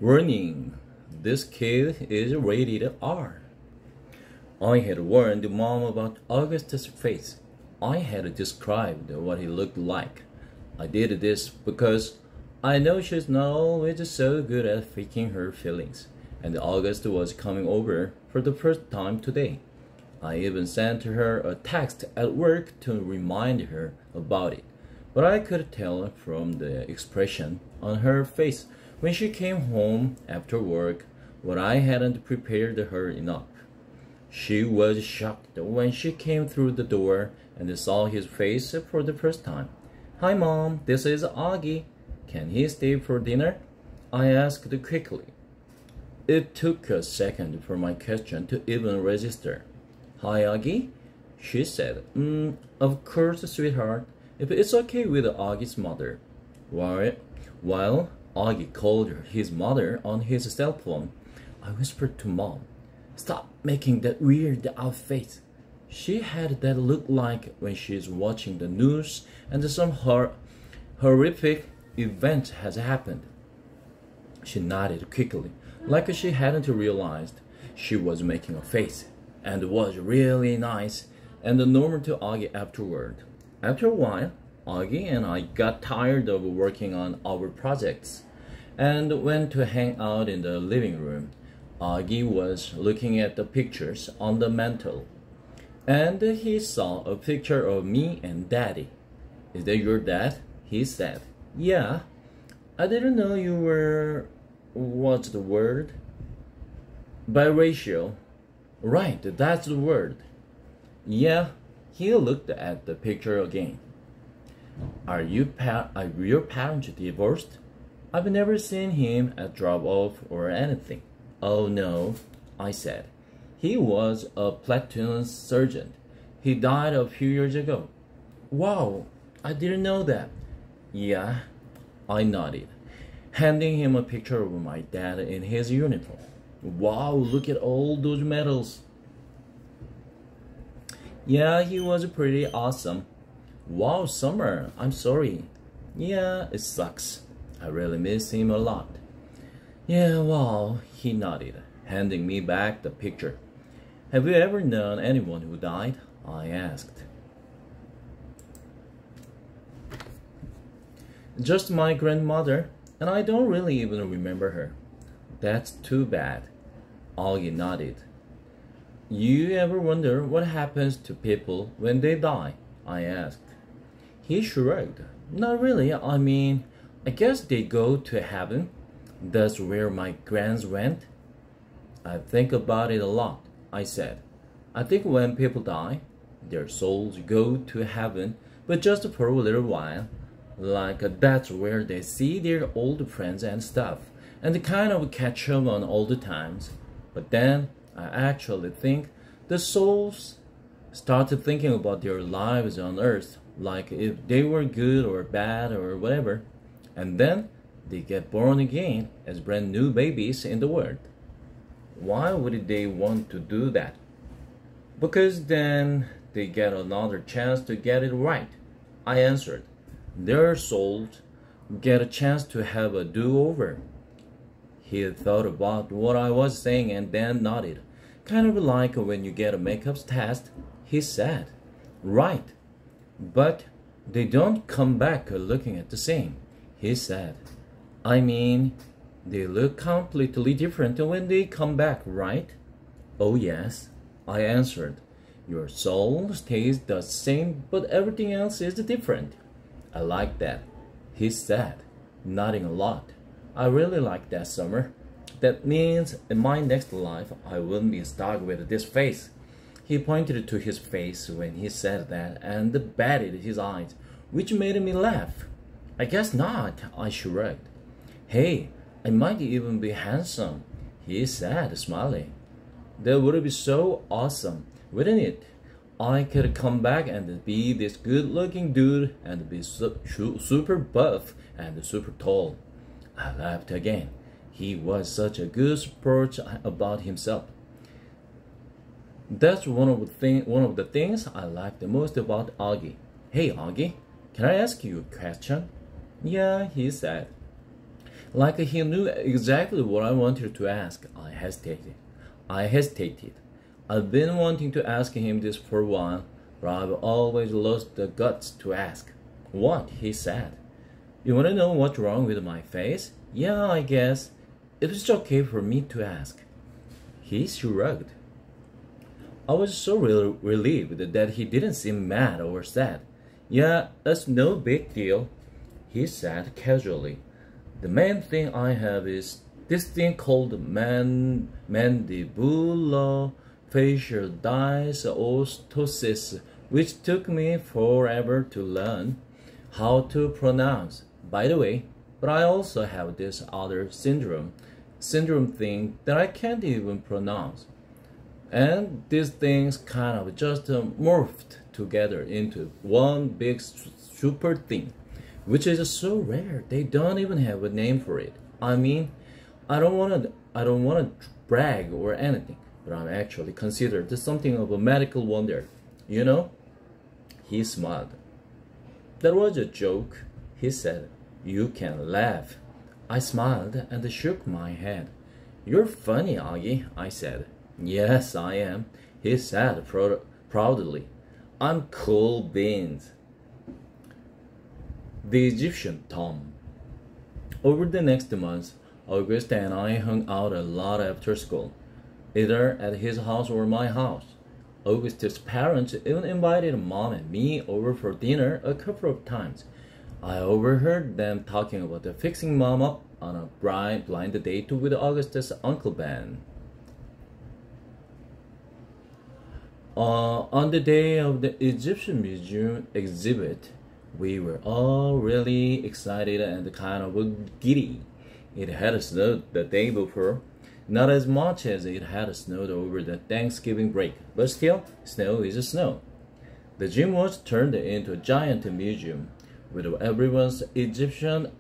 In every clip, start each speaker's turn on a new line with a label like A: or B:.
A: Warning, this kid is rated R. I had warned Mom about Augustus' face. I had described what he looked like. I did this because I know she's not always so good at faking her feelings, and August was coming over for the first time today. I even sent her a text at work to remind her about it, but I could tell from the expression on her face when she came home after work what I hadn't prepared her enough. She was shocked when she came through the door and saw his face for the first time. "Hi, Mom, this is Augie. Can he stay for dinner?" I asked quickly. It took a second for my question to even register. "Hi, Augie," she said. Of course, sweetheart, if it's okay with Augie's mother." While Augie called his mother on his cell phone, I whispered to Mom, "Stop making that weird out face." She had that look like when she's watching the news and some horrific event has happened. She nodded quickly, like she hadn't realized she was making a face, and was really nice and normal to Augie afterward. After a while, Augie and I got tired of working on our projects and went to hang out in the living room. Augie was looking at the pictures on the mantel, and he saw a picture of me and Daddy. "Is that your dad?" he said. "Yeah. I didn't know you were... what's the word? Biracial." "Right, that's the word." Yeah, he looked at the picture again. Are your parents divorced?" "I've never seen him at drop-off or anything." "Oh no," I said. "He was a platoon sergeant. He died a few years ago." "Wow, I didn't know that." "Yeah," I nodded, handing him a picture of my dad in his uniform. "Wow, look at all those medals." "Yeah, he was pretty awesome." "Wow, Summer, I'm sorry." "Yeah, it sucks. I really miss him a lot." "Yeah, wow," he nodded, handing me back the picture. "Have you ever known anyone who died?" I asked. "Just my grandmother, and I don't really even remember her." "That's too bad." Augie nodded. "You ever wonder what happens to people when they die?" I asked. He shrugged. "Not really. I mean, I guess they go to heaven. That's where my grands went." "I think about it a lot," I said. "I think when people die, their souls go to heaven, but just for a little while. Like that's where they see their old friends and stuff, and kind of catch up on old times. But then I actually think the souls start thinking about their lives on earth, like if they were good or bad or whatever, and then they get born again as brand new babies in the world." "Why would they want to do that?" "Because then they get another chance to get it right," I answered. "Their souls get a chance to have a do-over." He thought about what I was saying and then nodded, kind of like when you get a makeup test. He said, "Right, but they don't come back looking at the same." He said, "I mean, they look completely different when they come back, right?" "Oh yes," I answered. "Your soul stays the same, but everything else is different." "I like that," he said, nodding a lot. "I really like that, Summer. That means in my next life I wouldn't be stuck with this face." He pointed to his face when he said that and batted his eyes, which made me laugh. "I guess not," I shrugged. "Hey, I might even be handsome," he said, smiling. "That would be so awesome, wouldn't it? I could come back and be this good-looking dude and be super buff and super tall." I laughed again. He was such a good sport about himself. That's one of the things I like the most about Augie. "Hey, Augie, can I ask you a question?" "Yeah," he said. Like he knew exactly what I wanted to ask. I hesitated. I've been wanting to ask him this for a while, but I've always lost the guts to ask. What? He said. You want to know what's wrong with my face? Yeah, I guess. It was okay for me to ask. He shrugged. I was so relieved that he didn't seem mad or sad. Yeah, that's no big deal, he said casually. The main thing I have is this thing called mandibulofacial dysostosis, which took me forever to learn how to pronounce. By the way, but I also have this other syndrome thing that I can't even pronounce. And these things kind of just morphed together into one big super thing, which is so rare they don't even have a name for it. I mean, I don't want to brag or anything, but I'm actually considered something of a medical wonder. You know? He smiled. That was a joke, he said. You can laugh. I smiled and shook my head. You're funny, Augie, I said. Yes, I am, he said proudly. I'm cool beans. The Egyptian Tom. Over the next month, August and I hung out a lot after school, either at his house or my house. August's parents even invited Mom and me over for dinner a couple of times. I overheard them talking about fixing Mom up on a blind date with Augustus' Uncle Ben. On the day of the Egyptian Museum exhibit, we were all really excited and kind of giddy. It had snowed the day before, not as much as it had snowed over the Thanksgiving break, but still, snow is snow. The gym was turned into a giant museum, with everyone's Egyptian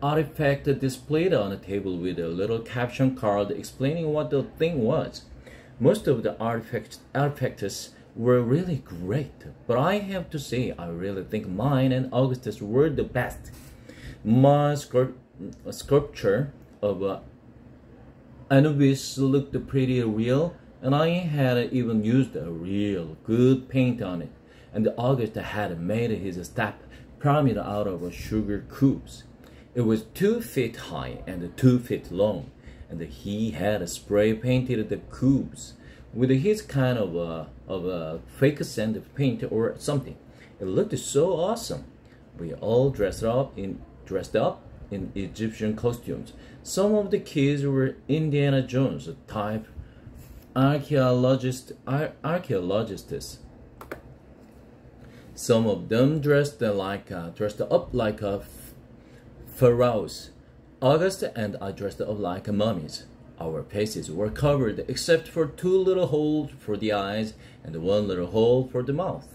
A: artifact displayed on a table with a little caption card explaining what the thing was. Most of the artifacts were really great, but I have to say I really think mine and Augustus were the best. My sculpture of Anubis looked pretty real, and I had even used a real good paint on it, and August had made his step pyramid out of sugar cubes. It was 2 feet high and 2 feet long, and he had spray painted the cubes with his kind of a fake sand paint or something. It looked so awesome. We all dressed up in Egyptian costumes. Some of the kids were Indiana Jones type archaeologists. Some of them dressed up like pharaohs. August and I dressed up like mummies. Our faces were covered except for 2 little holes for the eyes and 1 little hole for the mouth.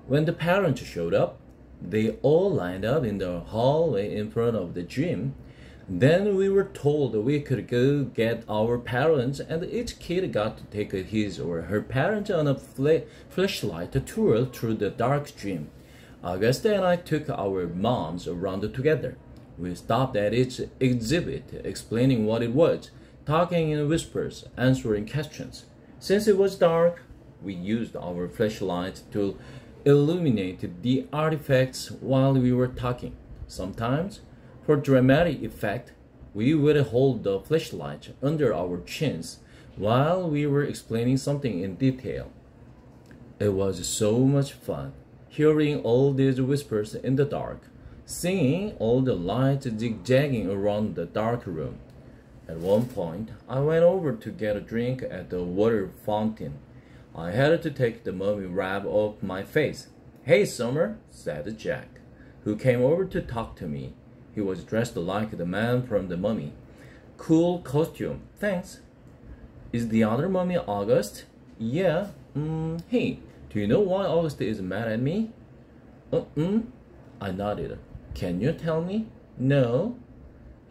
A: When the parents showed up, they all lined up in the hallway in front of the gym. Then we were told we could go get our parents, and each kid got to take his or her parent on a flashlight tour through the dark gym. Augusta and I took our moms around together. We stopped at each exhibit, explaining what it was, talking in whispers, answering questions. Since it was dark, we used our flashlights to illuminate the artifacts while we were talking. Sometimes, for dramatic effect, we would hold the flashlight under our chins while we were explaining something in detail. It was so much fun, hearing all these whispers in the dark, seeing all the lights zigzagging around the dark room. At one point, I went over to get a drink at the water fountain. I had to take the mummy wrap off my face. Hey, Summer, said Jack, who came over to talk to me. He was dressed like the man from the mummy. Cool costume, thanks. Is the other mummy August? Yeah. Hey, do you know why August is mad at me? I nodded. Can you tell me? No.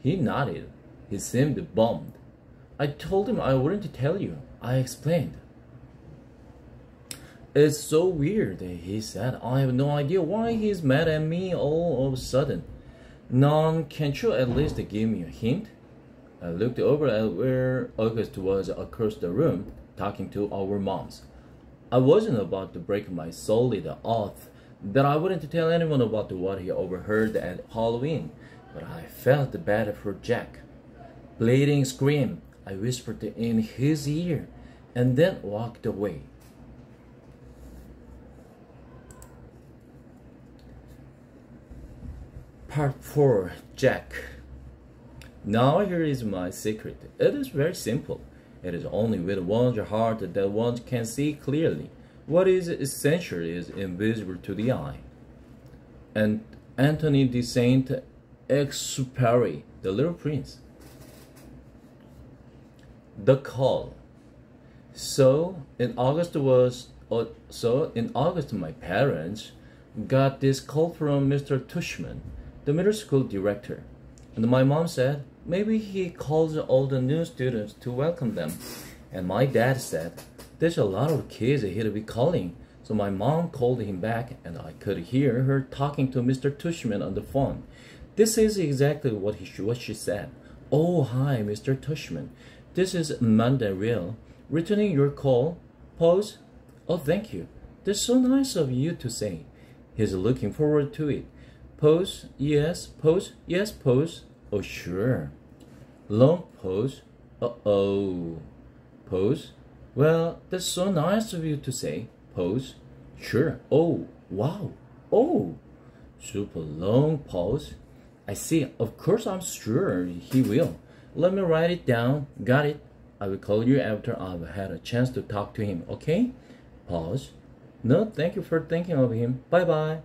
A: He nodded. He seemed bummed. I told him I wouldn't tell you. I explained. It's so weird, he said. I have no idea why he's mad at me all of a sudden. None, can't you at least give me a hint? I looked over at where August was across the room, talking to our moms. I wasn't about to break my solid oath that I wouldn't tell anyone about what he overheard at Halloween, but I felt bad for Jack. Bleeding scream, I whispered in his ear, and then walked away. Part 4. Jack. Now here is my secret. It is very simple. It is only with one's heart that one can see clearly. What is essential is invisible to the eye. And Anthony de Saint-Exupéry, The Little Prince. The call. So in August, my parents got this call from Mr. Tushman, the middle school director. And my mom said, maybe he calls all the new students to welcome them. And my dad said, there's a lot of kids he'll be calling. So my mom called him back, and I could hear her talking to Mr. Tushman on the phone. This is exactly what she said. Oh, hi, Mr. Tushman. This is Amanda Real. Returning your call. Pause. Oh, thank you. That's so nice of you to say. He's looking forward to it. Pause. Yes. Pause. Yes. Pause. Oh, sure. Long pause. Uh-oh. Pause. Well, that's so nice of you to say. Pause. Sure. Oh, wow. Oh. Super long pause. I see. Of course, I'm sure he will. Let me write it down. Got it. I will call you after I've had a chance to talk to him, okay? Pause. No, thank you for thinking of him. Bye-bye.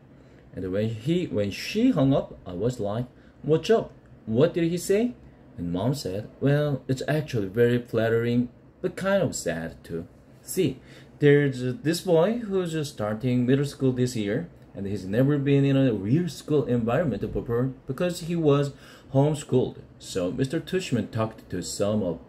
A: And when she hung up, I was like, what's up? What did he say? And Mom said, well, it's actually very flattering, but kind of sad too. See, there's this boy who's just starting middle school this year, and he's never been in a real school environment before because he was homeschooled. So Mr. Tushman talked to some of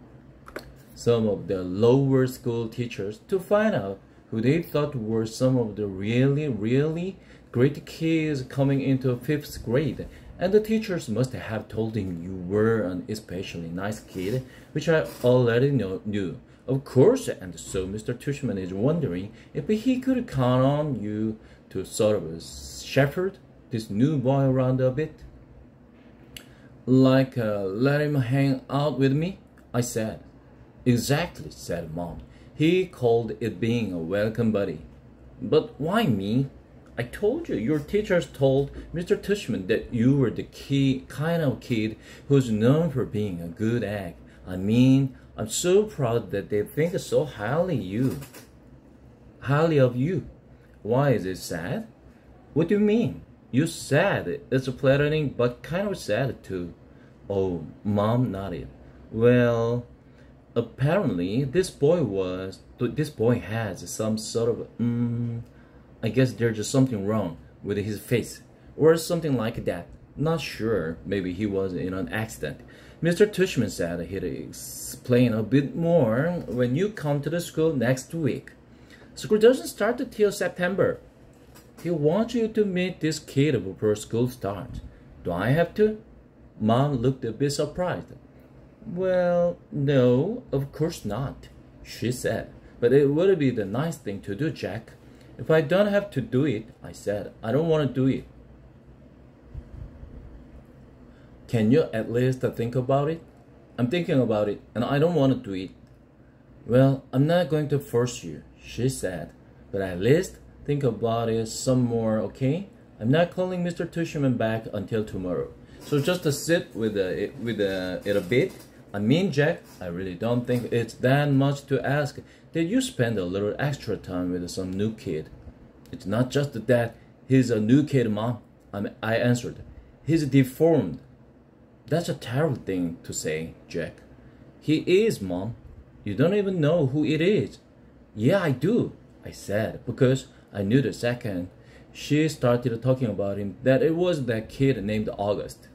A: the lower school teachers to find out who they thought were some of the really great kids coming into 5th grade. And the teachers must have told him you were an especially nice kid, which I already knew. Of course, and so Mr. Tushman is wondering if he could count on you to sort of shepherd this new boy around a bit. Like, let him hang out with me, I said. Exactly, said Mom. He called it being a welcome buddy. But why me? I told you, your teachers told Mr. Tushman that you were the kind of kid who's known for being a good egg. I mean, I'm so proud that they think so highly of you. Why is it sad? What do you mean? You said it's flattering, but kind of sad too. Oh, Mom nodded. Well, apparently this boy has some sort of I guess there's just something wrong with his face, or something like that. Not sure, maybe he was in an accident. Mr. Tushman said he'd explain a bit more when you come to the school next week. School doesn't start until September. He wants you to meet this kid before school starts. Do I have to? Mom looked a bit surprised. Well, no, of course not, she said. But it would be the nice thing to do, Jack. If I don't have to do it, I said, I don't want to do it. Can you at least think about it? I'm thinking about it, and I don't want to do it. Well, I'm not going to force you, she said. But at least think about it some more, okay? I'm not calling Mr. Tushman back until tomorrow. So just to sit with it a bit. I mean, Jack, I really don't think it's that much to ask that you spend a little extra time with some new kid. It's not just that he's a new kid, Mom. I answered. He's deformed. That's a terrible thing to say, Jack. He is, Mom. You don't even know who it is. Yeah, I do, I said, because I knew the second she started talking about him that it was that kid named August.